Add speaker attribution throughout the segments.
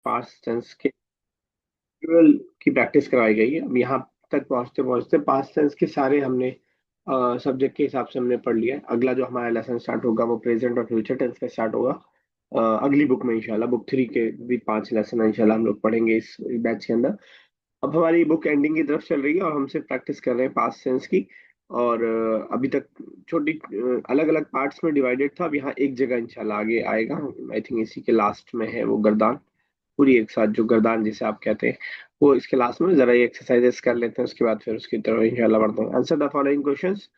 Speaker 1: Past tense के plural की practice करवाई गई है। अब यहाँ तक पहुंचते पहुंचते पास्ट टेंस के सारे हमने सब्जेक्ट के हिसाब से हमने पढ़ लिया है। अगला जो हमारा लेसन स्टार्ट होगा वो प्रेजेंट और फ्यूचर टेंस का स्टार्ट होगा अगली बुक में इंशाल्लाह। बुक 3 के भी 5 लेसन इंशाल्लाह हम लोग पढ़ेंगे इस बैच के अंदर। अब हमारी बुक एंडिंग की तरफ चल रही है और हम सिर्फ प्रैक्टिस कर रहे हैं पास्ट टेंस की। और अभी तक छोटी अलग अलग पार्ट्स में डिवाइडेड था। अब यहाँ एक जगह इंशाल्लाह आगे आएगा। आई थिंक इसी के लास्ट में है वो गर्दान, पूरी एक साथ जो गर्दान जिसे आप कहते हैं, वो इसके लास्ट में। जरा ये एक्सरसाइजेस कर लेते हैं, उसके बाद फिर उसकी तरफ इंशाल्लाह बढ़ते हैं। आंसर द फॉलोइंग क्वेश्चंस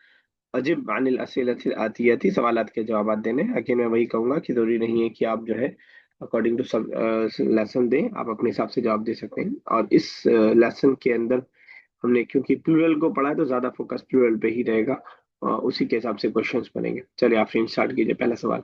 Speaker 1: अजिब अनिल असीलत आती सवालात के जवाब देने। लेकिन मैं वही कहूंगा कि जरूरी नहीं है कि आप जो है अकॉर्डिंग टू सब लेसन दें, आप अपने हिसाब से जवाब दे सकते हैं। और इस लेसन के अंदर हमने क्योंकि प्लूरल को पढ़ा है तो ज्यादा फोकस प्लूरल पे ही रहेगा। उसी के हिसाब से क्वेश्चंस बनेंगे। चलिए आप स्टार्ट कीजिए पहला सवाल।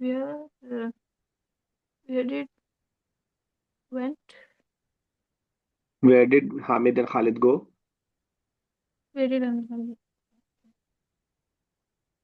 Speaker 2: Where where did went
Speaker 1: where did Hamid and Khalid go?
Speaker 2: where did Amir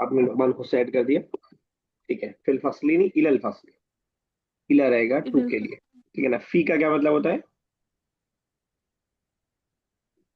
Speaker 1: आपने लुकमान को सेट कर दिया। ठीक है, फिल फसली नहीं इलल फसली। इला रहेगा टू के लिए। ठीक है ना। फी का क्या मतलब होता है?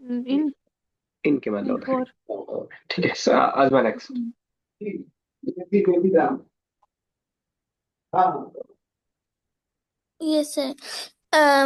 Speaker 2: in
Speaker 1: इनके मतलब
Speaker 2: in
Speaker 1: होता
Speaker 2: for.
Speaker 1: है। ठीक है आजमा next.
Speaker 3: Yes, sir.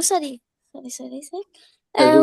Speaker 3: sorry sir.
Speaker 1: Resume कर दो।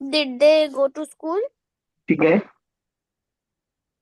Speaker 3: Did they go to school?
Speaker 1: ठीक है।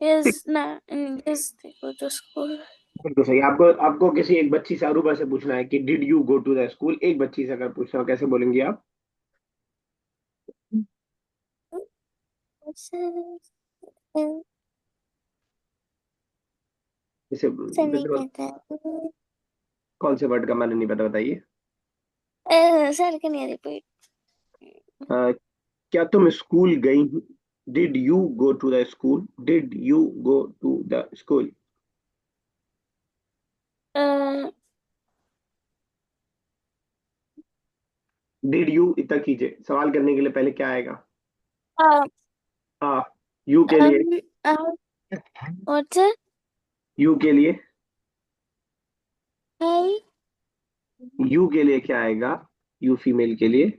Speaker 3: Yes, yes, they go to school.
Speaker 1: बिल्कुल सही। आपको आपको किसी एक बच्ची से अरूबा से पूछना है कि did you go to the school. एक बच्ची से अगर पूछना हो कैसे बोलेंगे आप? जैसे
Speaker 3: नहीं
Speaker 1: बिल्कुल।
Speaker 3: पता।
Speaker 1: कौन से वर्ड का मैंने नहीं पता, बताइए।
Speaker 3: Sir can you repeat?
Speaker 1: अ, क्या तुम स्कूल गई? Did you go to the school? Did you go to the school? Did you इतना कीजिए। सवाल करने के लिए पहले क्या आएगा? हाँ। यू के लिए।
Speaker 3: व्हाट्स
Speaker 1: यू के लिए।
Speaker 3: है?
Speaker 1: यू के लिए क्या आएगा? यू फीमेल के लिए।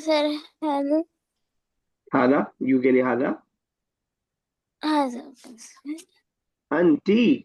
Speaker 3: Sir hello.
Speaker 1: हादा। यू के लिए हादा।
Speaker 3: हाँ सर।
Speaker 1: आंटी।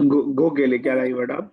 Speaker 1: गो के लिए क्या लाई वर्ड आप?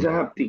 Speaker 1: जहाबती।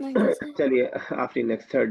Speaker 3: Okay sir.
Speaker 1: चलिए आखिरी next third.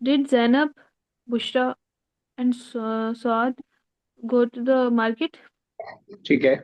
Speaker 2: Did Zainab, Bushra and Saad go to the market?
Speaker 1: ठीक है।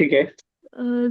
Speaker 1: ठीक है।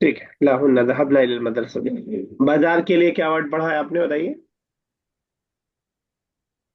Speaker 1: ठीक है। लाहुन्ना ज़हबना इलल मदरसा। बाजार के लिए क्या वर्ड पढ़ा है आपने, बताइए।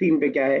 Speaker 1: सीन पे क्या है?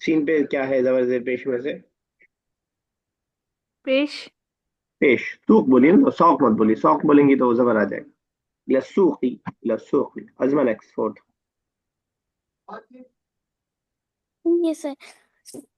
Speaker 1: सीन पे क्या है जबर जेर पेश में से?
Speaker 2: पेश.
Speaker 1: पेश। सूख बोलिए ना, तो सौक मत बोलिए। सौक बोलेंगी तो जबर आ जाएगा। लसूकी। लसूकी। अजमा next fourth.
Speaker 3: Yes sir.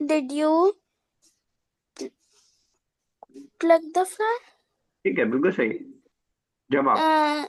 Speaker 3: did you pluck the flower?
Speaker 1: ठीक है, बिल्कुल सही जवाब।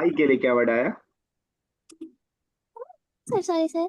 Speaker 1: आई के लिए क्या वर्ड आया?
Speaker 3: sorry sorry.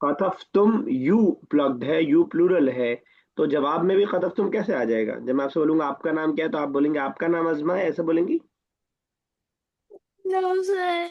Speaker 1: कतफ तुम यू प्लग्ड है, यू प्लूरल है, तो जवाब में भी कतफ तुम कैसे आ जाएगा? जब मैं आपसे बोलूंगा आपका नाम क्या है तो आप बोलेंगे आपका नाम अजमा है, ऐसे बोलेंगी?
Speaker 3: no sé.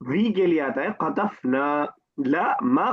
Speaker 1: वी के लिए आता है कतफना। ला, मा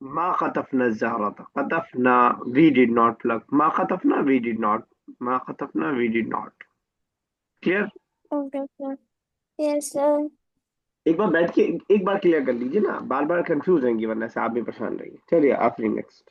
Speaker 1: मा कतफना ज़हरता, कतफना वी डिड नॉट प्लग, मा कतफना वी डिड नॉट, मा कतफना we did not. Clear?
Speaker 3: okay, okay. Yes,
Speaker 1: एक बार बैठ के एक बार क्लियर कर लीजिए ना, बार बार कंफ्यूज रहेंगी वरना से आप भी परेशान रहेंगे। चलिए आखिरी next.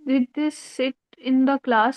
Speaker 2: Did they sit in the class?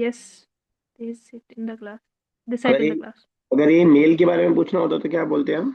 Speaker 2: Yes, they sit in the class. They sat
Speaker 1: अगर
Speaker 2: in
Speaker 1: ये
Speaker 2: the class.
Speaker 1: अगर ये मेल के बारे में पूछना होता तो क्या बोलते हैं हम?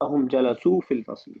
Speaker 1: हम जलसू फिल फसली,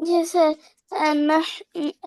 Speaker 3: yes.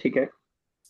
Speaker 1: ठीक है।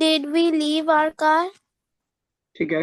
Speaker 3: did we leave our car?
Speaker 1: ठीक है।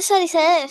Speaker 3: sorry sir.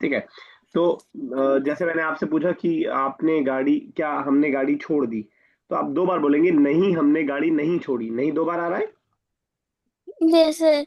Speaker 1: ठीक है। तो जैसे मैंने आपसे पूछा कि आपने गाड़ी, क्या हमने गाड़ी छोड़ दी, तो आप दो बार बोलेंगे नहीं हमने गाड़ी नहीं छोड़ी। नहीं दो बार आ रहा है।
Speaker 3: yes sir.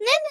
Speaker 3: नहीं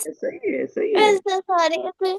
Speaker 1: सही है, सही है।
Speaker 3: sorry.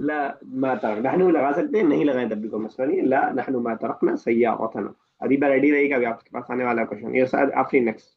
Speaker 1: ला मा तरक, नहनु लगा सकते हैं, नहीं लगाएं तब भी कोई मसला नहीं है। ला नहनु मा तरकना सय्यारतना। अदीबा रेडी रहेगा, अभी आपके पास आने वाला क्वेश्चन ये शायद आखिरी नेक्स्ट।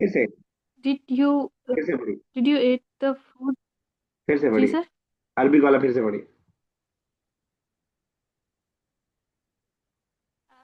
Speaker 1: फिर से,
Speaker 2: Did you
Speaker 1: फिर से पढ़ी,
Speaker 2: did you eat the food?
Speaker 1: फिर से
Speaker 2: जी
Speaker 1: पढ़ी,
Speaker 2: सर.
Speaker 1: अरबी वाला फिर से पढ़ी।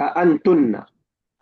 Speaker 1: अंतुन्ना।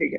Speaker 1: ठीक है।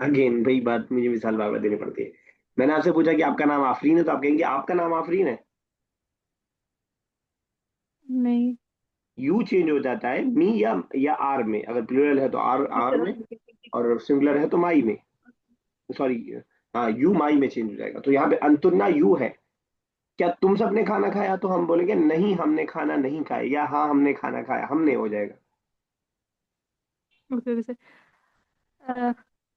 Speaker 1: अगेन वही बात मुझे मिसाल बार बार देनी पड़ती है। मैंने आपसे पूछा कि आपका नाम आफरीन है, तो आप कहेंगे आपका नाम आफरीन है।
Speaker 2: नहीं.
Speaker 1: यू चेंज हो जाता है मी या आर में। अगर प्लूरल है तो आर आर में, और सिंगुलर है तो माई में। सॉरी, हाँ यू माई में चेंज हो जाएगा। तो यहाँ पे अंतुन्ना यू है। क्या तुम सबने खाना खाया, तो हम बोलेंगे नहीं हमने खाना नहीं खाया, या हाँ हमने खाना खाया, हमने हो जाएगा।
Speaker 2: Okay okay sir.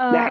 Speaker 1: नहीं,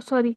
Speaker 2: सॉरी.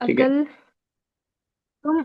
Speaker 1: ठीक है।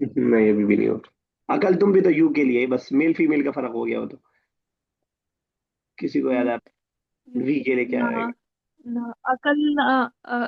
Speaker 1: नहीं अभी भी नहीं होता। अकल तुम भी तो यू के लिए, बस मेल फीमेल का फर्क हो गया वो तो। किसी को याद आता? वी के लिए क्या
Speaker 2: ना
Speaker 1: आएगा?
Speaker 2: ना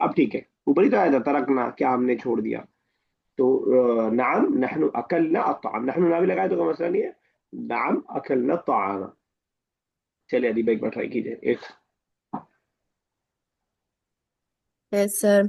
Speaker 1: अब ठीक है, ऊपर ही तो आया था तरकना, क्या हमने छोड़ दिया। तो नाम नहनु अकलना अत्ताम, नहनु ना भी लगाए तो कोई मसला नहीं है। नाम अकलना ताम। चलिए अभी एक बार ट्राई कीजिए एक।
Speaker 3: Yes, sir.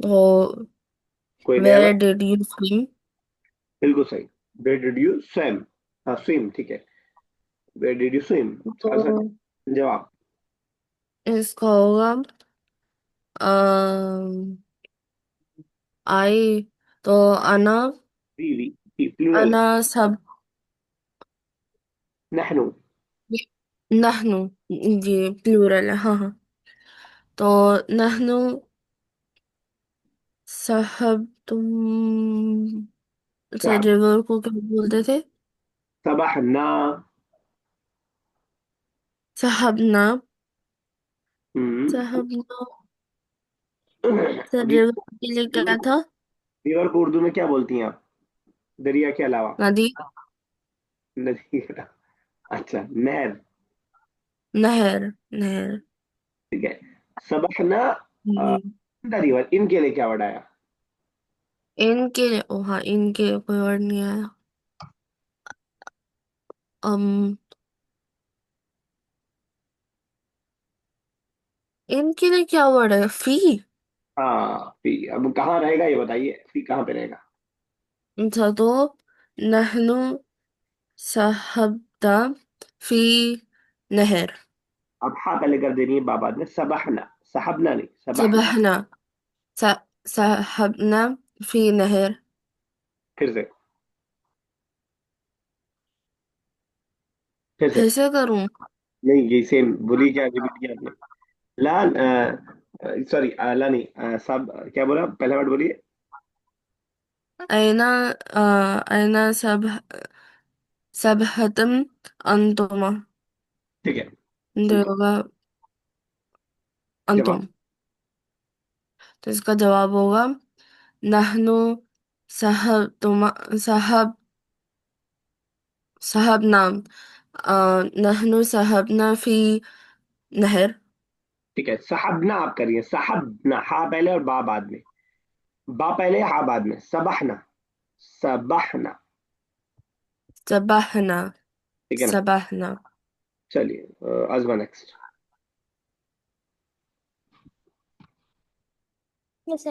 Speaker 3: Oh,
Speaker 1: कोई नया
Speaker 3: where
Speaker 1: word?
Speaker 3: did you swim?
Speaker 1: बिल्कुल सही। Where did you swim? हाँ स्विम, ठीक है। Where did you swim? Answer,
Speaker 3: तो
Speaker 1: जवाब।
Speaker 3: इसका होगा आई. तो अना
Speaker 1: वी प्लूरल।
Speaker 3: अना सब.
Speaker 1: नहनु।
Speaker 3: नहनु. जी प्लूरल है, हाँ हाँ. तो नहनु साहब तुम
Speaker 1: क्या?
Speaker 3: सर रिवर को क्या बोलते थे?
Speaker 1: सबहना।
Speaker 3: साहबना।
Speaker 1: हम्म।
Speaker 3: साहबना।
Speaker 1: अभी
Speaker 3: रिवर के लिए क्या था?
Speaker 1: रिवर को उर्दू में क्या बोलती हैं आप, दरिया के अलावा?
Speaker 3: नदी।
Speaker 1: नदी। अच्छा, नहर।
Speaker 3: नहर। नहर।
Speaker 1: ठीक है। सबहना
Speaker 3: हम्म।
Speaker 1: द रिवर, इनके लिए क्या वर्ड आया?
Speaker 3: इनके लिए, ओ हाँ, इनके लिए कोई वर्ड नहीं आया। अम इनके लिए क्या वर्ड है? फी
Speaker 1: हाँ, फी। अब कहाँ रहेगा ये बताइए, फी कहाँ पे रहेगा?
Speaker 3: था तो नहनु साहबना फी नहर।
Speaker 1: अब हाँ पहले कर देनी है, बाद में सबहना, साहबना नहीं, सबहना।
Speaker 3: सबहना। सा, साहबना फी नहर।
Speaker 1: फिर से, फिर से।
Speaker 3: फिर से करूं?
Speaker 1: नहीं, ये सेम बोली, क्या रिपीट किया आपने? ला, सॉरी, ला नहीं, सब क्या बोला, पहला वर्ड बोलिए।
Speaker 3: अना अना सब सबहतम अंतुमा।
Speaker 1: ठीक है,
Speaker 3: जो
Speaker 1: ठीक है।
Speaker 3: होगा
Speaker 1: जवाब।
Speaker 3: अंतुम। तो इसका जवाब होगा नहनु साहबतुमा साहब साहब नाम नहनु साहबना फी नहर।
Speaker 1: ठीक है, साहबना आप करिए, साहबना, हा पहले और बा बाद में। बा पहले, हा बाद में, सबहना। सबहना।
Speaker 3: सबहना।
Speaker 1: ठीक है ना?
Speaker 3: सबहना।
Speaker 1: चलिए, अजमा नेक्स्ट।
Speaker 3: जैसे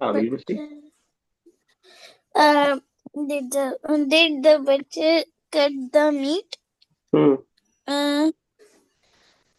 Speaker 1: हाँ बिल्कुल सही।
Speaker 3: Butcher. Uh, did the butcher cut the meat?
Speaker 1: Hmm.
Speaker 3: Uh,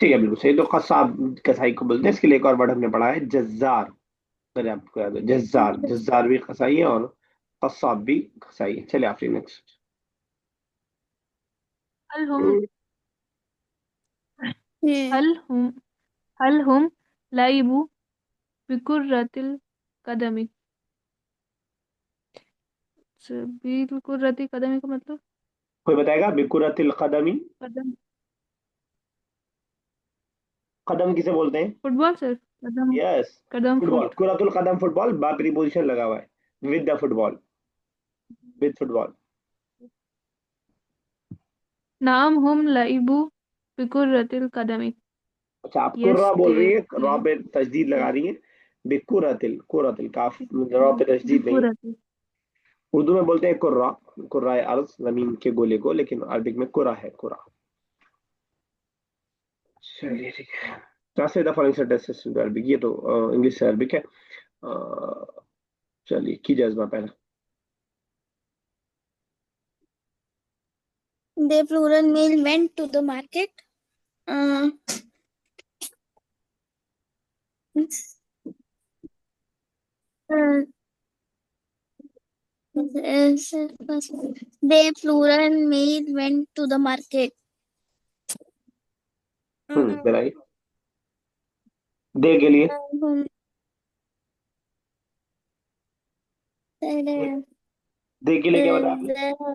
Speaker 1: ठीक है, बिल्कुल सही। तो कसाब कसाई को बोलते हैं, इसके लिए एक और वर्ड हमने पढ़ा है, जज्जार। अगर आपको याद हो, जज्जार, जज्जार भी कसाई है और कसाब भी कसाई है। चलिए आखिरी नेक्स्ट।
Speaker 2: हल हम
Speaker 3: Hmm.
Speaker 2: हल हम हल हम लाइबु बिकुर्रतिल कदमी। बिकुर्रती कदमी का मतलब?
Speaker 1: कोई बताएगा, बिकुरतिल कदमी?
Speaker 2: कदम।
Speaker 1: कदम किसे बोलते हैं?
Speaker 2: फुटबॉल सर, कदम।
Speaker 1: यस,
Speaker 2: कदम
Speaker 1: फुटबॉल,
Speaker 2: फुट।
Speaker 1: कुरातुल कदम फुटबॉल, बा प्रीपोजिशन लगा हुआ है, with the football, with football.
Speaker 2: नाम हम लाइबु बिकुर्रतिल कदमी।
Speaker 1: अच्छा, आप
Speaker 2: यस
Speaker 1: कुर्रा बोल
Speaker 2: दे
Speaker 1: रही है, रॉ
Speaker 2: प्ले।
Speaker 1: पे तशदीद लगा रही है। बिकुरतिल, कुरतिल काफ, रॉ पे तशदीद नहीं है।
Speaker 2: बिकुर्रतिल।
Speaker 1: उर्दू में बोलते हैं कुर्रा, कुर्रा अर्ज, जमीन के गोले को, लेकिन अरबिक में कुरा है, कुरा। चलिए ठीक है। Translate the following sentences to Arabic, ये तो इंग्लिश से अरबिक है। अ, चलिए कीजिए अजमा पहला।
Speaker 3: The plural male went to the market. Uh, uh, the plural male went to the market.
Speaker 1: बताइए, दे के लिए।
Speaker 3: Um,
Speaker 1: दे के लिए क्या बताया आपने?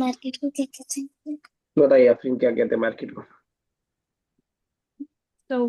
Speaker 3: मार्केट को क्या कहते हैं?
Speaker 1: बताइए आफरीन, क्या कहते हैं मार्केट को?
Speaker 2: सो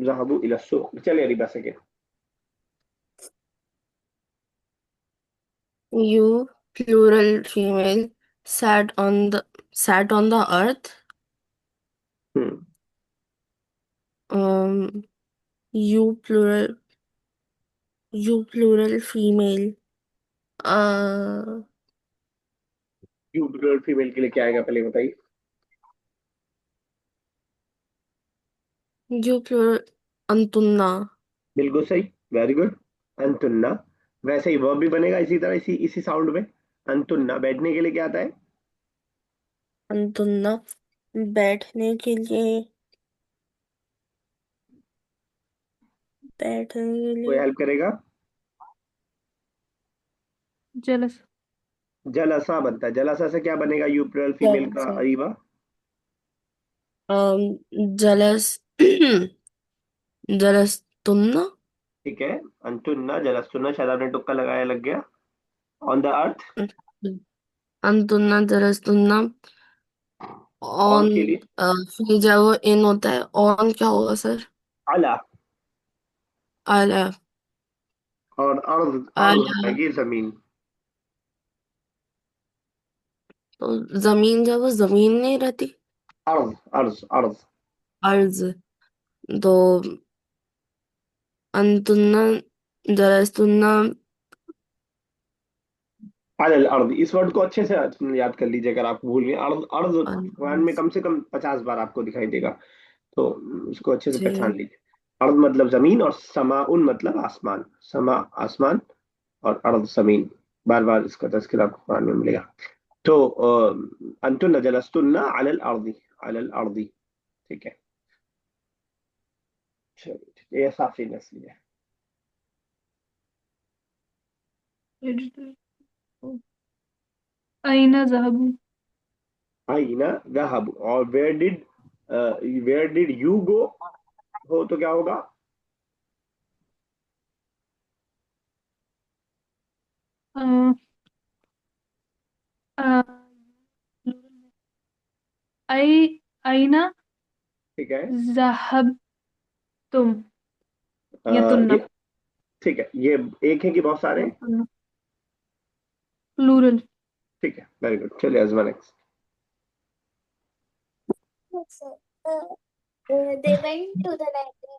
Speaker 1: जहाबू इला सूक। चलिए अरीबा से के।
Speaker 3: You, plural female, sat on the earth.
Speaker 1: Hmm.
Speaker 3: Um, you plural female. Uh,
Speaker 1: you plural female के लिए क्या आएगा, पहले बताइए।
Speaker 3: you plural antunna.
Speaker 1: बिल्कुल सही, वेरी गुड। अंतुन्ना, वैसे ही वर्ब भी बनेगा इसी तरह, इसी इसी साउंड में। अंतुन्ना बैठने के लिए क्या आता है?
Speaker 3: अंतुन्ना बैठने के लिए, बैठने के
Speaker 1: कोई
Speaker 3: लिए
Speaker 1: हेल्प करेगा?
Speaker 2: जलस।
Speaker 1: जलसा बनता है, जलसा से क्या बनेगा यू प्लुरल फीमेल का
Speaker 3: जलसा,
Speaker 1: अरीबा?
Speaker 3: जलस जलस तुमना,
Speaker 1: ठीक है, अंतुन्ना जलस्तुन्ना, शायद आपने तुक्का लगाया, लग गया। On the earth.
Speaker 3: अंतुन्ना जलस तुमना,
Speaker 1: ऑन
Speaker 3: ऑन,
Speaker 1: के लिए
Speaker 3: फिर जब वो इन होता है ऑन क्या होगा सर?
Speaker 1: अला,
Speaker 3: आला,
Speaker 1: और अर्ज, अर्ज हो
Speaker 3: आला,
Speaker 1: जाएगी जमीन।
Speaker 3: तो जमीन जब वो जमीन नहीं रहती,
Speaker 1: अर्ज, अर्ज, अर्ज।
Speaker 3: अर्ज, तो अंतुन्ना जलस्तुन्ना,
Speaker 1: अलल अर्द, इस वर्ड को अच्छे से याद कर लीजिए, अगर आप भूल गए। अर्ज, अर्ज कुरान में कम से कम 50 बार आपको दिखाई देगा, तो इसको अच्छे से पहचान
Speaker 3: जी,
Speaker 1: लीजिए। अर्द मतलब जमीन, और समाउन मतलब आसमान। समा आसमान, और अर्द जमीन। बार बार इसका तज़किरा आपको कुरान में मिलेगा। तो अंतुन जलस्तुन्ना अलल अर्दी, अलल अर्दी। ठीक है, चलिए ठीक है, ये साफी नस्ली है।
Speaker 2: अइना ज़हबू।
Speaker 1: आईना ज़हब, और वेयर डिड यू गो हो तो क्या होगा?
Speaker 2: अ, अ, आई अइना
Speaker 1: ठीक है,
Speaker 2: ज़हब तुम, या तुन्ना।
Speaker 1: ये ठीक है, ये एक है कि बहुत सारे हैं?
Speaker 2: प्लूरल।
Speaker 1: ठीक है, वेरी गुड, चलिए अजमा next.
Speaker 3: they went to the library.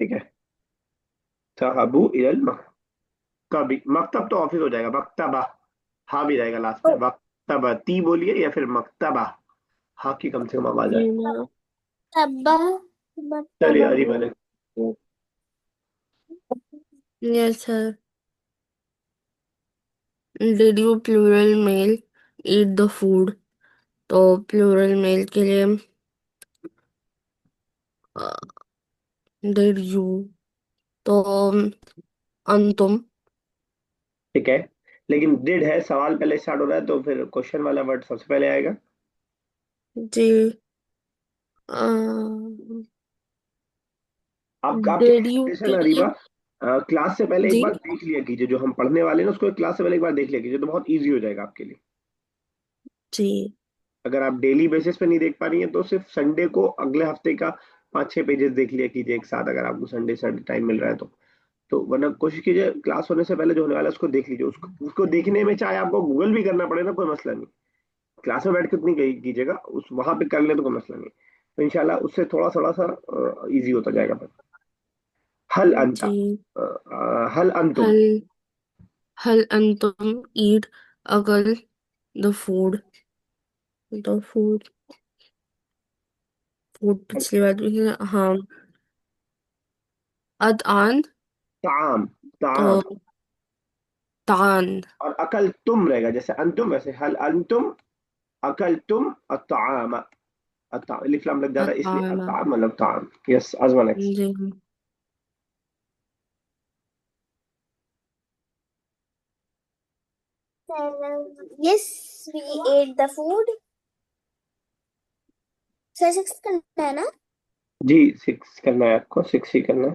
Speaker 1: ठीक है, तहबू इलल मकतबी, मकतब तो ऑफिस हो जाएगा, मकतबा, हाँ भी रहेगा लास्ट में। मकतबा ती बोलिए, या फिर मकतबा, हाँ की कम से कम आवाज आए।
Speaker 3: मक्तबा,
Speaker 1: चलिए
Speaker 3: मक्तबा।
Speaker 1: अरीबा ने।
Speaker 3: Yes, sir. Did you plural male eat the food? तो प्लूरल मेल के लिए डिड यू, तो अंतुम।
Speaker 1: ठीक है, लेकिन डिड है, सवाल पहले स्टार्ट हो रहा है, तो फिर क्वेश्चन वाला वर्ड सबसे पहले आएगा। आप क्या
Speaker 3: डिड यू
Speaker 1: एक्सपेक्टेशन
Speaker 3: के लिए,
Speaker 1: अरीबा? क्लास से पहले एक
Speaker 3: जी
Speaker 1: बार देख लिया कीजिए, जो हम पढ़ने वाले हैं ना, उसको क्लास से पहले एक बार देख लिया कीजिए, तो बहुत इजी हो जाएगा आपके लिए।
Speaker 3: जी
Speaker 1: अगर आप डेली बेसिस पे नहीं देख पा रही हैं, तो सिर्फ संडे को अगले हफ्ते का 5-6 पेजेस देख लिया कीजिए एक साथ, अगर आपको संडे संडे टाइम मिल रहा है तो वरना कोशिश कीजिए क्लास होने से पहले जो होने वाला है उसको देख लीजिए। उसको उसको देखने में चाहे आपको गूगल भी करना पड़े ना, कोई मसला नहीं। क्लास में बैठ के उतनी कीजिएगा, उस वहां पे कर ले तो कोई मसला नहीं। तो इंशाल्लाह उससे थोड़ा थोड़ा सा इजी होता जाएगा फिर। हल अंता,
Speaker 3: जी।
Speaker 1: हल अंतुम।
Speaker 3: हल हल अंतुम ईट अगल the food, the food, food पिछली बार भी हाँ, अदआन,
Speaker 1: ताम,
Speaker 3: तो
Speaker 1: ताम।
Speaker 3: तान,
Speaker 1: और अकल तुम रहेगा, जैसे अंतुम वैसे हल अंतुम अकल तुम अताम। अताम लिफ लाम लग जाता है, इसलिए
Speaker 3: अतामा,
Speaker 1: अताम मतलब ताम। यस, अजमा नेक्स्ट।
Speaker 3: जी। Yes, we ate the food. Sir six करना है ना?
Speaker 1: जी, 6 करना है आपको, 6 ही करना है।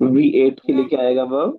Speaker 1: वी एट के लिए क्या आएगा वर्ब?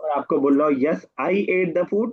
Speaker 1: और आपको बोल रहा हूँ, yes I ate the food.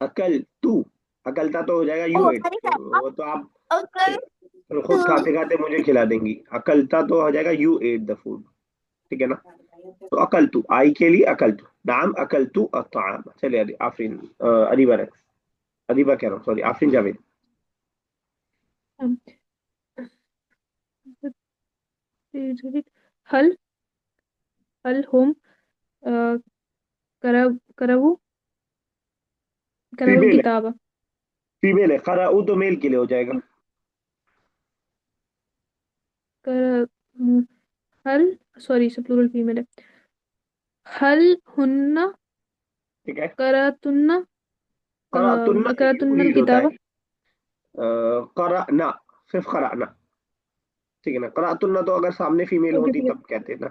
Speaker 1: अकल तू, अकलता तो हो जाएगा you
Speaker 3: oh
Speaker 1: ate,
Speaker 3: sorry sir,
Speaker 1: वो तो आप
Speaker 3: अकल
Speaker 1: खुद खाते खाते मुझे खिला देंगी। अकलता तो हो जाएगा यू एट द फूड, ठीक है ना। तो अकल तू, आई के लिए अकल तू, नाम अकल तू अताम। चलिए आफरीन, अरीबा next। अरीबा कह रहा हूँ, सॉरी, आफरीन जावेद।
Speaker 2: um, हल हल होम करवू करवल
Speaker 1: फीमेल है,
Speaker 2: किताब।
Speaker 1: फीमेल है, कराऊ तो मेल के लिए हो जाएगा।
Speaker 2: कर हल सॉरी से प्लूरल फीमेल है। हल हुन्ना
Speaker 1: ठीक है।
Speaker 2: करतुन्ना
Speaker 1: करातुन्ना यू
Speaker 2: करतुन्नल
Speaker 1: रीड होता है,
Speaker 2: किताब।
Speaker 1: कराना, सिर्फ कराना, ठीक है ना। करातुन्ना तो अगर सामने फीमेल
Speaker 2: ओके
Speaker 1: होती
Speaker 2: ठीक
Speaker 1: तब कहते हैं ना।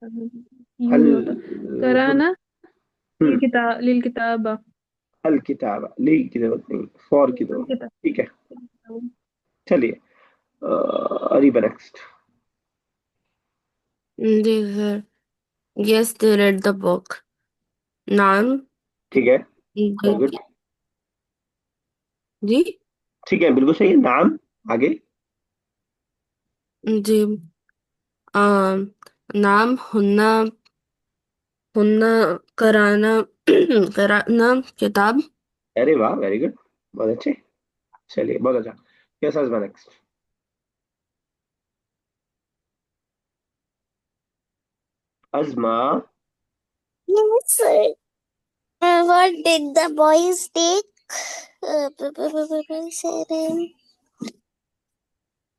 Speaker 2: है,
Speaker 1: हल
Speaker 2: यू होता कराना
Speaker 1: हम्म
Speaker 2: लिल किताब।
Speaker 1: अल किताब, ली की जरूरत नहीं, फॉर की
Speaker 2: लिल
Speaker 1: जरूरत,
Speaker 2: किताब।
Speaker 1: ठीक है। चलिए, अरीबा नेक्स्ट।
Speaker 4: जी sir. Yes, they read the book. नाम
Speaker 1: ठीक है, वेरी गुड।
Speaker 4: जी
Speaker 1: ठीक है, बिल्कुल सही है, नाम। आगे।
Speaker 4: जी नाम हुन्ना हुन्ना कराना कराना किताब।
Speaker 1: अरे वाह, वेरी गुड, बहुत अच्छे। चलिए, बहुत अच्छा। यस अजमा next. Ajma.
Speaker 3: Yes, sir. What did the boys take? Seven.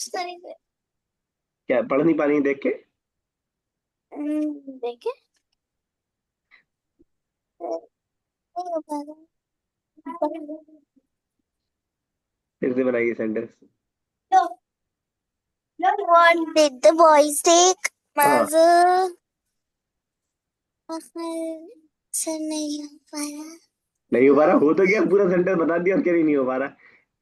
Speaker 3: Sorry, sir.
Speaker 1: क्या पढ़ नहीं पा रही हैं देख के?
Speaker 3: देखिए नहीं हो पा रहा।
Speaker 1: फिर से बनाइए sentence.
Speaker 3: What did the boys take?
Speaker 1: हाँ,
Speaker 3: Mother से नहीं हो पाया।
Speaker 1: नहीं हो पा रहा, हो तो गया, पूरा सेंटेंस बता दिया और क्या नहीं हो पा रहा,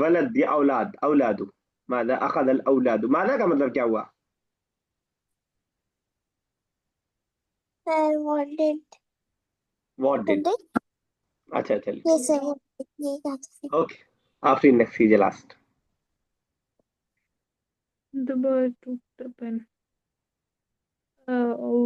Speaker 1: वलद या औलाद, औलादु। माजा अखज अल औलादु, माजा का मतलब क्या हुआ?
Speaker 3: what did
Speaker 1: what did.
Speaker 3: they?
Speaker 1: अच्छा, चलिए,
Speaker 3: Yes, sir. What did they got?
Speaker 1: Okay. आखिरी नेक्स्ट कीजिए, last.
Speaker 2: The boy took the pen.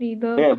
Speaker 2: the
Speaker 1: boys,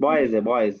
Speaker 1: boys है, बॉयज।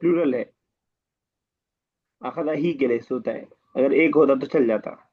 Speaker 1: प्लूरल है। अखजा ही के लिए होता है, अगर एक होता तो चल जाता।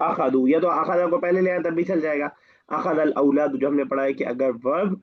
Speaker 1: अखदू, या तो अखदा को पहले ले आया तब भी चल जाएगा। अखद अल औलाद, जो हमने पढ़ा है कि अगर वर्ब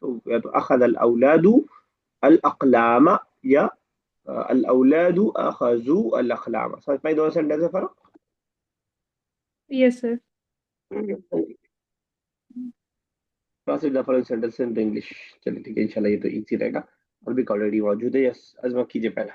Speaker 1: तो या तो अखद अल औलादु अल अकलाम, या अल औलादु अखजू अल अखलाम। समझ पाई दोनों सेंटेंस में फर्क?
Speaker 2: yes sir.
Speaker 1: Classic the following sentence in English. चलिए ठीक है, इंशाल्लाह ये तो इजी रहेगा। और भी ऑलरेडी मौजूद है। यस अजमा कीजिए पहला।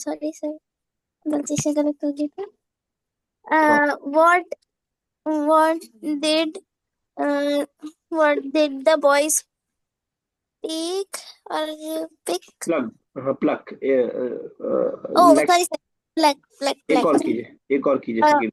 Speaker 3: sorry sir गलती से गलत कर दिया था।
Speaker 1: हाँ,
Speaker 3: what did uh, what did the boys pick or pick?
Speaker 1: Pluck, हाँ pluck.
Speaker 3: Oh sorry
Speaker 1: next,
Speaker 3: sir, black
Speaker 1: एक और कीजिए, एक और कीजिए,
Speaker 3: uh,
Speaker 1: सेकंड।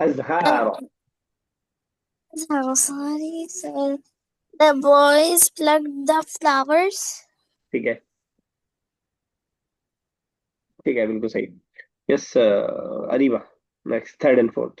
Speaker 1: अजहार।
Speaker 3: Sorry sir. The boys plucked the flowers.
Speaker 1: ठीक है, ठीक है, बिल्कुल सही। Yes Areeba next, third and fourth.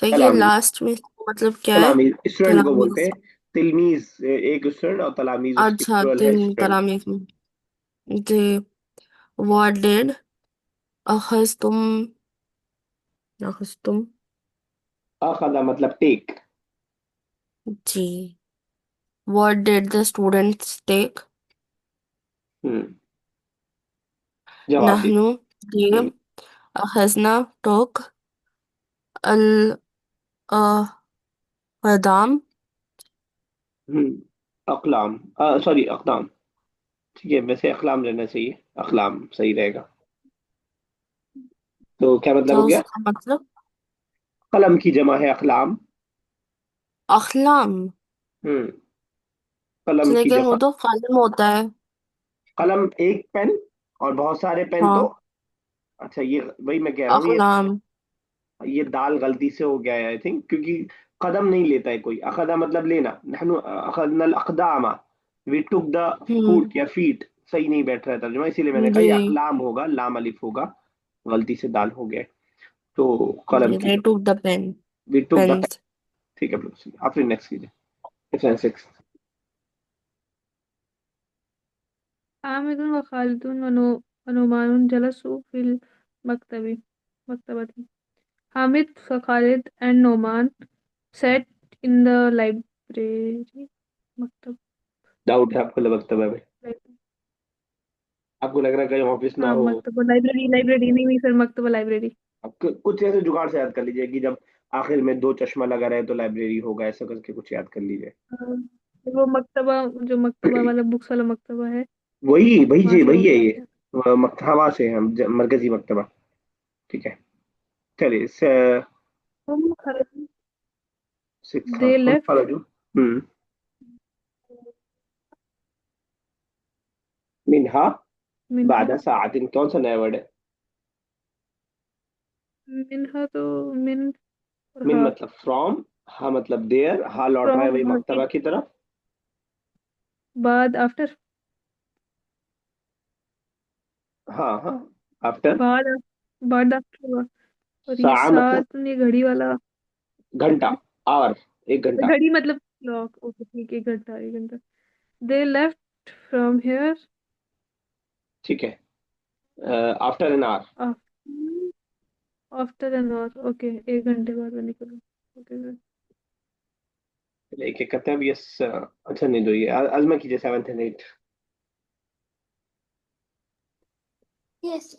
Speaker 4: तो ये
Speaker 1: तलामी,
Speaker 4: लास्ट में मतलब क्या है?
Speaker 1: तलामी स्टूडेंट को बोलते
Speaker 4: तलामीज।
Speaker 1: हैं। तिलमीज एक स्टूडेंट और तलामीज उसकी
Speaker 4: अच्छा
Speaker 1: प्लुरल है
Speaker 4: तीन
Speaker 1: स्टूडेंट।
Speaker 4: तलामीज में जी what did अखज़तुम अखज़तुम
Speaker 1: अखदा मतलब टेक।
Speaker 4: जी what did the students take
Speaker 1: हम्म, जवाब
Speaker 4: नहनु
Speaker 1: दीजिए।
Speaker 4: gave
Speaker 1: हम्म
Speaker 4: अखज़ना took अक़दाम
Speaker 1: अकलाम, सॉरी अकदाम। ठीक है, वैसे अकलाम रहना चाहिए, अकलाम सही रहेगा। तो क्या मतलब
Speaker 4: तो
Speaker 1: हो गया?
Speaker 4: उसका मतलब
Speaker 1: कलम की जमा है अकलाम।
Speaker 4: अख़लाम
Speaker 1: हम्म कलम की
Speaker 4: लेकिन वो
Speaker 1: जमा।
Speaker 4: तो कलम होता है
Speaker 1: कलम एक पेन और बहुत सारे पेन तो।
Speaker 4: हाँ
Speaker 1: अच्छा, ये वही मैं कह रहा हूँ,
Speaker 4: अक़लाम
Speaker 1: ये दाल गलती से हो गया है आई थिंक, क्योंकि कदम नहीं लेता है कोई। अखदा मतलब लेना, नहनु अखदनल अक़दामा, वी टुक द
Speaker 4: हम्म
Speaker 1: फूट या फीट। सही नहीं बैठ रहा है तर्जुमा, इसीलिए मैंने कहा
Speaker 4: जी
Speaker 1: ये अकलाम होगा, लाम अलिफ होगा, गलती से दाल हो गया है। तो कलम
Speaker 4: जी
Speaker 1: की
Speaker 4: they
Speaker 1: जो,
Speaker 4: took the pen
Speaker 1: we took the pen.
Speaker 4: pens
Speaker 1: ठीक है bro, आप फिर नेक्स्ट कीजिए। सिक्स।
Speaker 2: हामिदुन व खालिदुन व नुमानुन जलसू फिल मकतबी मकतबती। Hamid, Khalid, and Noman sat in the library. मकतब
Speaker 1: डाउट है आपको लगता है? आपको लग रहा है कहीं ऑफिस ना
Speaker 2: हाँ
Speaker 1: हो?
Speaker 2: मकतबा लाइब्रेरी लाइब्रेरी नहीं सर मकतबा लाइब्रेरी।
Speaker 1: आप कुछ ऐसे जुगाड़ से याद कर लीजिए कि जब आखिर में दो चश्मा लगा रहे तो लाइब्रेरी होगा, ऐसा करके कुछ याद कर लीजिए।
Speaker 2: वो मकतबा जो मकतबा वाला बुक्स वाला मकतबा है
Speaker 1: वही वही
Speaker 2: वहां
Speaker 1: जी,
Speaker 2: से
Speaker 1: वही
Speaker 2: बोल
Speaker 1: है
Speaker 2: के
Speaker 1: ये।
Speaker 2: आते हैं।
Speaker 1: मकतबा से हम मरकजी मकतबा। ठीक है, चलिए
Speaker 2: हम खरज
Speaker 1: सिक्स। हाँ,
Speaker 2: दे
Speaker 1: हम
Speaker 2: लेफ्ट
Speaker 1: फराजू। मिनहा
Speaker 2: मिनहा
Speaker 1: बादा सातिन कौन सा नया वर्ड है?
Speaker 2: मिनहा तो मिन और
Speaker 1: मिन
Speaker 2: हा
Speaker 1: मतलब फ्रॉम, हा मतलब देयर, हा लौट रहा है
Speaker 2: फ्रॉम
Speaker 1: वही
Speaker 2: हा के
Speaker 1: मकतबा की तरफ।
Speaker 2: बाद आफ्टर
Speaker 1: हाँ हाँ, आफ्टर।
Speaker 2: बाद बाद आफ्टर। और ये
Speaker 1: सा मतलब
Speaker 2: साथ ये घड़ी वाला
Speaker 1: घंटा,
Speaker 2: ओके
Speaker 1: आवर, एक घंटा।
Speaker 2: घड़ी मतलब क्लॉक ओके ठीक है 1 घंटा 1 घंटा। दे लेफ्ट फ्रॉम हियर
Speaker 1: ठीक है, after an hour.
Speaker 2: After an hour okay 1 घंटे बाद मैं निकलूँ ओके सर।
Speaker 1: एक एक करते हैं अब, यस। अच्छा नहीं, दो ये अजमा कीजिए, सेवंथ एंड एट।
Speaker 3: Yes,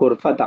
Speaker 1: गुरफता।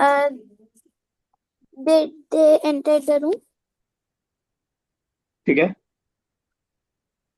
Speaker 3: uh, they enter the room
Speaker 1: ठीक है,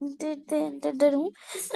Speaker 3: did they enter the room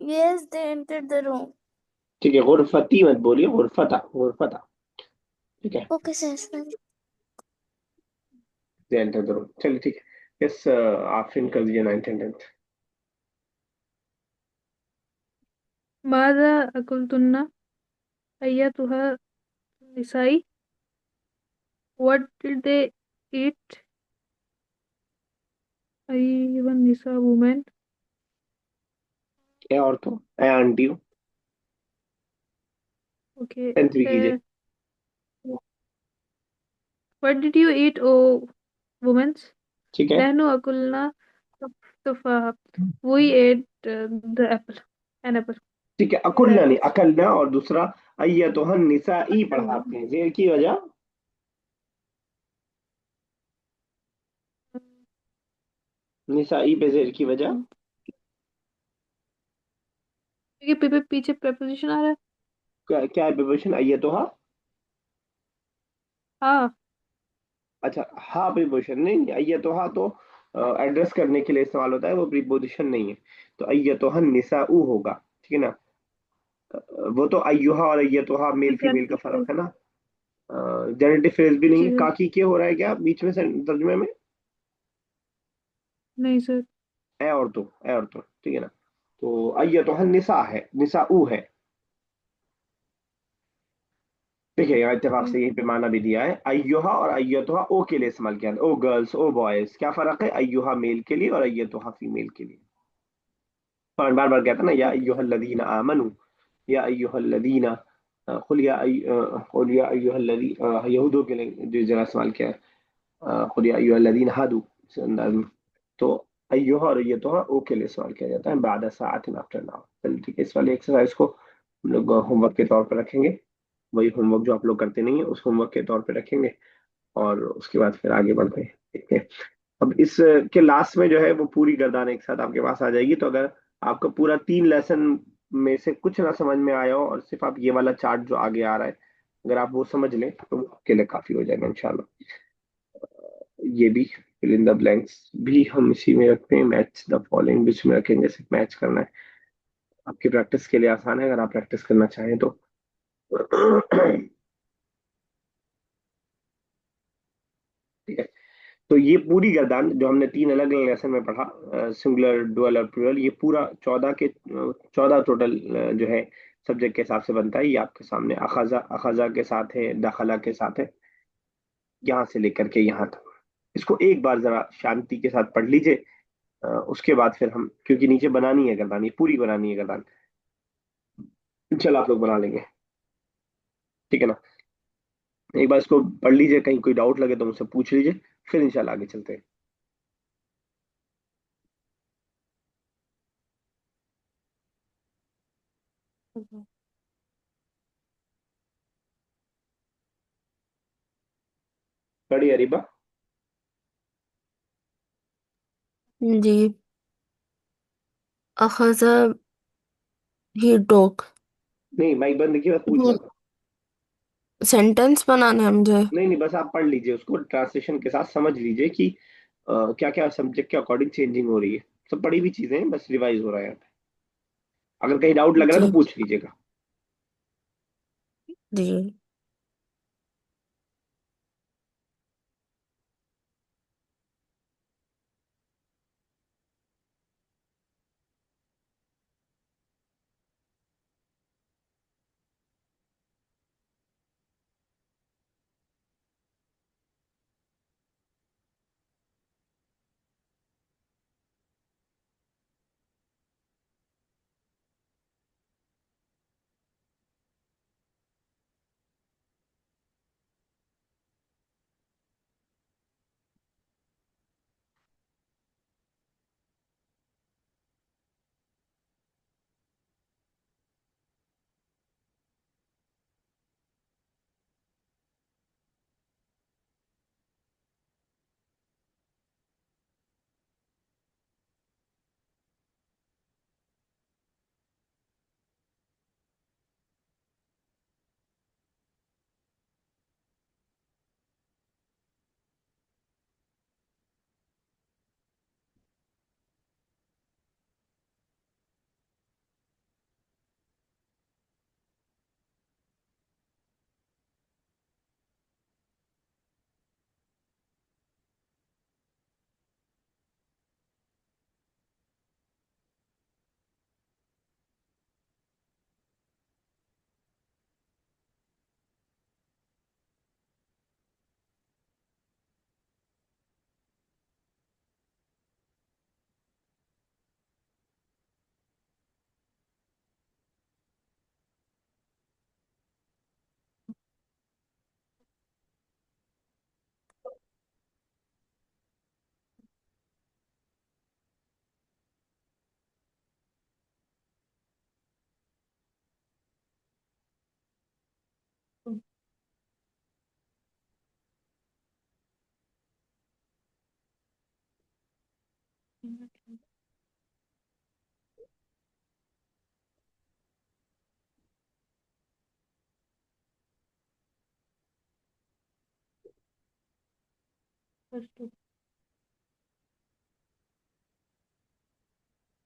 Speaker 3: yes they entered the room
Speaker 1: ठीक है, गुरफती मत बोलिए, गुरफता गुरफता। ठीक है,
Speaker 3: okay sir
Speaker 1: they enter the room. चलिए ठीक है, यस। आप फिर कर दीजिए नाइन्थ एंड टेंथ।
Speaker 2: माज़ा अकुलतुन्ना अय्यतुहा निसाई व्हाट डिड दे ईट अय्युहन निसा वुमेन
Speaker 1: ए औरतों, ए आंटियों।
Speaker 2: ओके
Speaker 1: टेंथ भी कीजिए।
Speaker 2: What did you eat O women's
Speaker 1: ठीक है,
Speaker 2: नहनु अकुलना तुफाहा we ate the apple an apple.
Speaker 1: ठीक है, अकुलना नहीं, अकलना। और दूसरा अय्यतुहन निसाई पढ़ा आपने, जेर की वजह। निसाई पे जेर की वजह।
Speaker 2: ये पीछे preposition आ रहा है।
Speaker 1: क्या है प्रिपोजिशन? अय्यतुहा।
Speaker 2: हाँ
Speaker 1: अच्छा, हाँ प्रीपोजिशन नहीं, अय्यतुहा तो एड्रेस करने के लिए इस्तेमाल होता है, वो प्रीपोजिशन नहीं है। तो अय्यतुहन निसाऊ होगा, ठीक है ना। वो तो अय्युहा और अय्यतुहा मेल फीमेल का फर्क है ना। जेनेटिव फ्रेज भी नहीं
Speaker 2: जी
Speaker 1: है।
Speaker 2: सर
Speaker 1: काकी के हो रहा है क्या बीच में तर्जुमे में?
Speaker 2: नहीं सर
Speaker 1: ए और तो ठीक है ना। तो अय्यतुहन निसा है, निसाऊ है। देखिए यहाँ इत्तेफाक से यहीं पे माना भी दिया है, अय्युहा और अय्यतुहा ओ के लिए इस्तेमाल किया है, ओ गर्ल्स ओ बॉयज। क्या फर्क है, अय्युहा मेल के लिए और अय्यतुहा फीमेल के लिए। और बार बार कहता ना, या अय्युहल्लदीना आमनू, या अय्युहल्लदीना, कुल या अय्युहल्लदी, यहूदों के लिए जो जगह इस्तेमाल किया है, कुल या अय्युहल्लदीना हादू, इस अंदाज में। तो अय्युहा और अय्यतुहा ओ के लिए इस्तेमाल किया जाता है, बाद साआतिन आफ्टर नाउ। चलिए ठीक है, इस वाले एक्सरसाइज को हम लोग होमवर्क के तौर पर रखेंगे। वही होमवर्क जो आप लोग करते नहीं है, उस होमवर्क के तौर पे रखेंगे, और उसके बाद फिर आगे बढ़ते हैं। ठीक है। अब इस के लास्ट में जो है वो पूरी गर्दान एक साथ आपके पास आ जाएगी। तो अगर आपका पूरा 3 लेसन में से कुछ ना समझ में आया हो, और सिर्फ आप ये वाला चार्ट जो आगे आ रहा है अगर आप वो समझ लें, तो वो आपके लिए काफी हो जाएगा इंशाल्लाह। ये भी फिल इन द ब्लैंक्स भी हम इसी में रखते हैं, मैच द फॉलोइंग बीच में रखेंगे, सिर्फ मैच करना है। आपकी प्रैक्टिस के लिए आसान है, अगर आप प्रैक्टिस करना चाहें तो। ठीक है। तो ये पूरी गर्दान जो हमने 3 अलग अलग लेसन में पढ़ा, सिंगुलर डुअल और प्लूरल, ये पूरा 14 टोटल जो है सब्जेक्ट के हिसाब से बनता है। ये आपके सामने अखजा अखजा के साथ है, दखला के साथ है, यहाँ से लेकर के यहाँ तक। इसको एक बार जरा शांति के साथ पढ़ लीजिए। उसके बाद फिर हम, क्योंकि नीचे बनानी है गर्दान, ये पूरी बनानी है गर्दान, चलो आप लोग बना लेंगे। ठीक है ना। एक बार इसको पढ़ लीजिए, कहीं कोई डाउट लगे तो मुझसे पूछ लीजिए, फिर इंशाल्लाह आगे चलते हैं। पढ़िए अरीबा।
Speaker 4: जी। अखज़ ही टोक।
Speaker 1: नहीं, माइक बंद किया, बस पूछ रहा था।
Speaker 4: सेंटेंस बनाना है मुझे।
Speaker 1: नहीं नहीं, बस आप पढ़ लीजिए उसको, ट्रांसलेशन के साथ समझ लीजिए कि क्या क्या सब्जेक्ट के अकॉर्डिंग चेंजिंग हो रही है। सब पढ़ी हुई चीजें हैं, बस रिवाइज हो रहा है यहाँ पे। अगर कहीं डाउट लग रहा है तो
Speaker 4: जी।
Speaker 1: पूछ लीजिएगा।
Speaker 4: जी।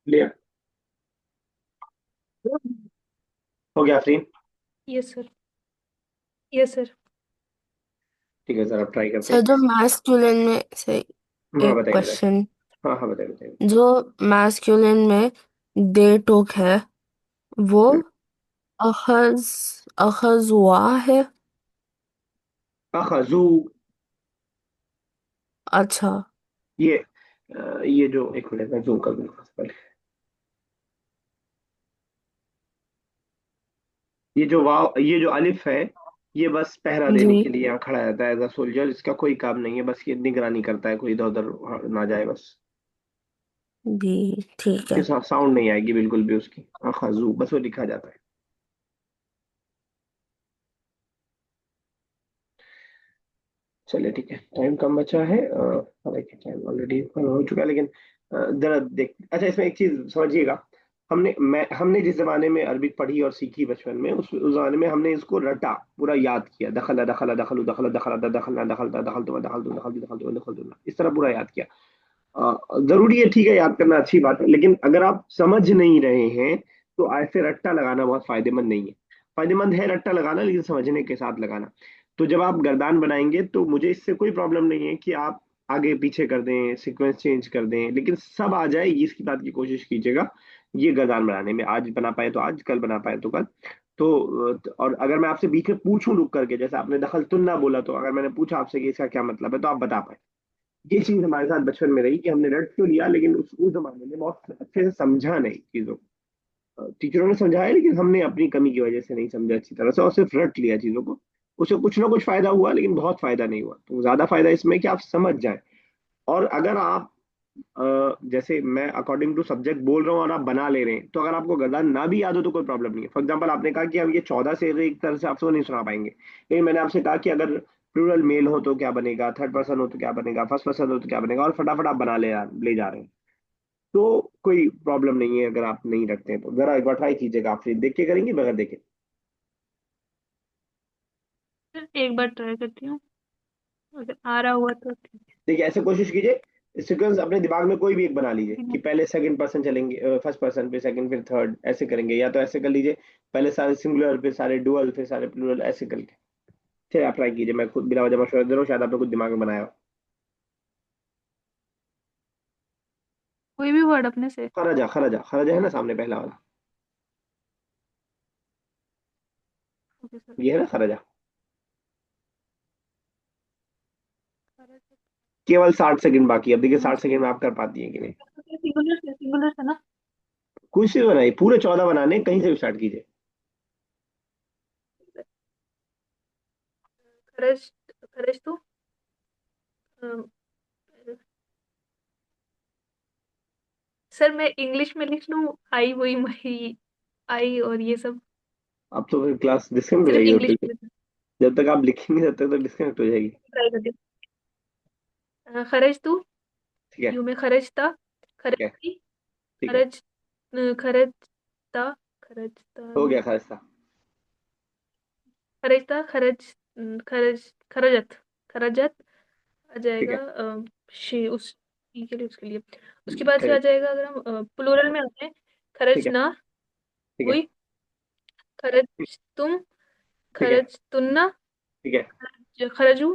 Speaker 1: क्लियर हो गया free.
Speaker 2: Yes sir. Yes sir.
Speaker 1: ठीक है सर, अब ट्राई करते
Speaker 4: सर
Speaker 1: हैं।
Speaker 4: जो मैस्कुलिन में से
Speaker 1: हाँ
Speaker 4: एक
Speaker 1: बताइए बताइए।
Speaker 4: क्वेश्चन,
Speaker 1: हाँ हाँ बताइए बताइए।
Speaker 4: जो मैस्कुलिन में दे टोक है वो
Speaker 1: हम्म,
Speaker 4: अखज अखजुआ है।
Speaker 1: अखजू।
Speaker 4: अच्छा।
Speaker 1: ये ये जो, एक मिनट में जूम कर दूंगा पहले। ये जो वाव, ये जो अलिफ है, ये बस पहरा
Speaker 4: जी।
Speaker 1: देने के लिए यहाँ खड़ा रहता है एज अ सोल्जर। इसका कोई काम नहीं है, बस ये निगरानी करता है कोई इधर उधर ना जाए बस।
Speaker 4: जी ठीक
Speaker 1: कि
Speaker 4: है।
Speaker 1: साउंड नहीं आएगी बिल्कुल भी उसकी। अखजू बस वो लिखा जाता है। चलिए ठीक है, टाइम कम बचा है। हालांकि टाइम ऑलरेडी हो चुका है, लेकिन जरा देख, अच्छा इसमें एक चीज समझिएगा। हमने जिस जमाने में अरबिक पढ़ी और सीखी बचपन में, उस जमाने में हमने इसको रटा, पूरा याद किया। दखला दखला दखलू दखला दखला दखलना दखलता दखल तुम दखल तुम दखल दखल तुम दखल तुम, इस तरह पूरा याद किया। जरूरी है, ठीक है, याद करना अच्छी बात है, लेकिन अगर आप समझ नहीं रहे हैं तो ऐसे रट्टा लगाना बहुत फायदेमंद नहीं है। फायदेमंद है रट्टा लगाना, लेकिन समझने के साथ लगाना। तो जब आप गर्दान बनाएंगे तो मुझे इससे कोई प्रॉब्लम नहीं है कि आप आगे पीछे कर दें, सीक्वेंस चेंज कर दें, लेकिन सब आ जाए इसकी बात की कोशिश कीजिएगा। ये गर्दान बनाने में आज बना पाए तो आज, कल बना पाए तो कल। और अगर मैं आपसे बीच में पूछूं रुक करके, जैसे आपने दखल तुन्ना बोला, तो अगर मैंने पूछा आपसे कि इसका क्या मतलब है, तो आप बता पाए। ये चीज हमारे साथ बचपन में रही कि हमने रट तो लिया, लेकिन उस जमाने में बहुत अच्छे से समझा नहीं चीजों को। टीचरों ने समझाया, लेकिन हमने अपनी कमी की वजह से नहीं समझा अच्छी तरह से और सिर्फ रट लिया चीजों को। उससे कुछ ना कुछ फायदा हुआ, लेकिन बहुत फायदा नहीं हुआ। तो ज्यादा फायदा इसमें है कि आप समझ जाएं। और अगर आप जैसे मैं अकॉर्डिंग टू सब्जेक्ट बोल रहा हूँ और आप बना ले रहे हैं, तो अगर आपको गलत ना भी याद हो तो कोई प्रॉब्लम नहीं है। फॉर एग्जाम्पल, आपने कहा कि हम ये 14 से एक तरह से आपसे नहीं सुना पाएंगे, लेकिन मैंने आपसे कहा कि अगर प्लूरल मेल हो तो क्या बनेगा, थर्ड पर्सन हो तो क्या बनेगा, फर्स्ट पर्सन हो तो क्या बनेगा, और फटाफट आप बना ले जा रहे हैं, तो कोई प्रॉब्लम नहीं है। अगर आप नहीं रखते हैं तो जरा एक बार ट्राई कीजिएगा। आप फिर देख के करेंगे बगैर देखे?
Speaker 2: एक बार ट्राई करती हूँ, अगर आ रहा हुआ तो ठीक
Speaker 1: देखिए, ऐसे कोशिश कीजिए, सीक्वेंस अपने दिमाग में कोई भी एक बना लीजिए
Speaker 2: है।
Speaker 1: कि पहले सेकंड पर्सन चलेंगे, फर्स्ट पर्सन फिर सेकंड फिर थर्ड, ऐसे करेंगे। या तो ऐसे कर लीजिए, पहले सारे सिंगुलर फिर सारे डुअल फिर सारे प्लूरल, ऐसे करके। चलिए आप ट्राई कीजिए, मैं खुद बिना वजह मशवरा दे रहा हूँ, शायद आपने कुछ दिमाग में बनाया हो।
Speaker 2: कोई भी वर्ड अपने से।
Speaker 1: खराजा, खराजा, खराजा है ना सामने पहला वाला?
Speaker 2: Okay sir.
Speaker 1: ये है ना खराजा? केवल 60 सेकंड बाकी है। अब देखिए 60 सेकंड में आप कर पाती हैं कि नहीं।
Speaker 2: सिंगुलर से ना।
Speaker 1: कुछ भी बनाइए, पूरे 14 बनाने, कहीं से भी स्टार्ट कीजिए।
Speaker 2: खरज, खरज तो सर मैं इंग्लिश में लिख लूँ, आई वही मही, आई और ये सब।
Speaker 1: अब तो फिर क्लास डिस्कनेक्ट हो
Speaker 2: सिर्फ
Speaker 1: जाएगी
Speaker 2: इंग्लिश
Speaker 1: बिल्कुल।
Speaker 2: में लिखना।
Speaker 1: जब तक आप लिखेंगे तब तक तो डिस्कनेक्ट हो जाएगी।
Speaker 2: ट्राई करती हूँ। खरज तू,
Speaker 1: ठीक है।
Speaker 2: यूं में खरज था,
Speaker 1: ठीक
Speaker 2: खरज
Speaker 1: है।
Speaker 2: थी,
Speaker 1: ठीक है।
Speaker 2: खरज, खरज था, खरज था
Speaker 1: हो
Speaker 2: नहीं,
Speaker 1: गया खालिस्ता।
Speaker 2: खरज था, खरज, खरज, खरजत, खरजत आ
Speaker 1: ठीक
Speaker 2: जाएगा।
Speaker 1: है।
Speaker 2: शी, उस ई के लिए, उसके लिए। उसके बाद फिर आ
Speaker 1: करेक्ट।
Speaker 2: जाएगा, अगर हम प्लूरल में आते हैं,
Speaker 1: ठीक
Speaker 2: खरज
Speaker 1: है।
Speaker 2: ना
Speaker 1: ठीक है।
Speaker 2: हुई, खरज तुम,
Speaker 1: ठीक है।
Speaker 2: खरज तुन्ना,
Speaker 1: ठीक है।
Speaker 2: खरजू,